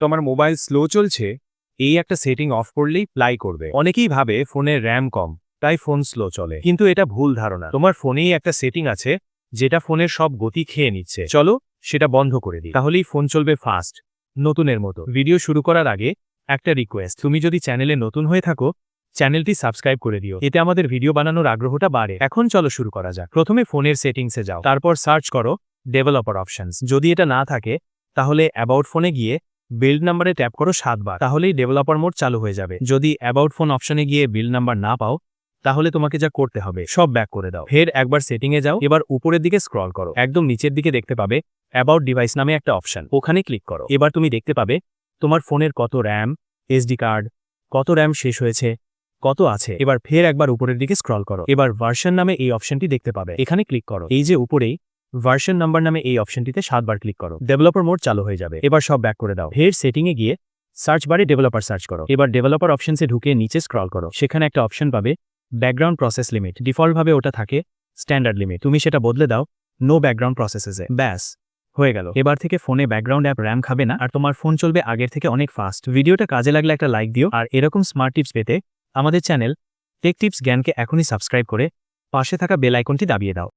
তোমার mobile slow চলছে, এই একটা সেটিং অফ করলেই প্লাই করবে। অনেকেই ভাবে ফোনের র্যাম কম, তাই ফোন স্লো চলে, কিন্তু এটা ভুল ধারণা। তোমার ফোনেই একটা সেটিং আছে যেটা ফোনের সব গতি খেয়ে নিচ্ছে। চলো সেটা বন্ধ করে দিই, তাহলেই ফোন চলবে ফাস্ট, নতুনের মতো। ভিডিও শুরু করার আগে একটা রিকোয়েস্ট, তুমি যদি চ্যানেলে নতুন হয়ে থাকো চ্যানেলটি সাবস্ক্রাইব করে দিও, এতে আমাদের ভিডিও বানানোর আগ্রহটা বাড়ে। এখন চলো শুরু করা যাক। প্রথমে ফোনের সেটিংসে যাও, তারপর সার্চ করো ডেভেলপার অপশনস। যদি এটা না থাকে তাহলে অ্যাবাউট ফোনে গিয়ে বিল্ড নাম্বারে ট্যাপ করো 7 বার, তাহলেই ডেভেলপার মোড চালু হয়ে যাবে। যদি অ্যাবাউট ফোন অপশনে গিয়ে বিল্ড নাম্বার না পাও তাহলে তোমাকে যা করতে হবে সব ব্যাক করে দাও। ফের একবার সেটিং এ যাও, এবার উপরের দিকে স্ক্রল করো, একদম নিচের দিকে দেখতে পাবে অ্যাবাউট ডিভাইস নামে একটা অপশন, ওখানে ক্লিক করো। এবার তুমি দেখতে পাবে তোমার ফোনের কত র্যাম, এসডি কার্ড, কত র্যাম শেষ হয়েছে, কত আছে। এবার ফের একবার উপরের দিকে স্ক্রল করো, এবার ভার্সন নামে এই অপশনটি দেখতে পাবে, এখানে ক্লিক করো। এই যে উপরেই ভার্সন নাম্বার নামে এই অপশনটিতে 7 বার ক্লিক করো, ডেভেলপার মোড চালু হয়ে যাবে। এবার সব ব্যাক করে দাও, ফের সেটিং এ গিয়ে সার্চ বারে ডেভেলপার সার্চ করো। এবার ডেভেলপার অপশনসে ঢুকে নিচে স্ক্রল করো, সেখানে একটা অপশন পাবে ব্যাকগ্রাউন্ড প্রসেস লিমিট। ডিফল্ট ভাবে ওটা থাকে স্ট্যান্ডার্ড লিমিট, তুমি সেটা বদলে দাও নো ব্যাকগ্রাউন্ড প্রসেসেসে। ব্যাস হয়ে গেল। এবার থেকে ফোনে ব্যাকগ্রাউন্ড অ্যাপ র্যাম খাবে না, আর তোমার ফোন চলবে আগের থেকে অনেক ফাস্ট। ভিডিওটা কাজে লাগলে একটা লাইক দিও, আর এরকম স্মার্ট টিপস পেতে আমাদের চ্যানেল টেক টিপস জ্ঞানকে এখনই সাবস্ক্রাইব করে পাশে থাকা বেল আইকনটি দাবিয়ে দাও।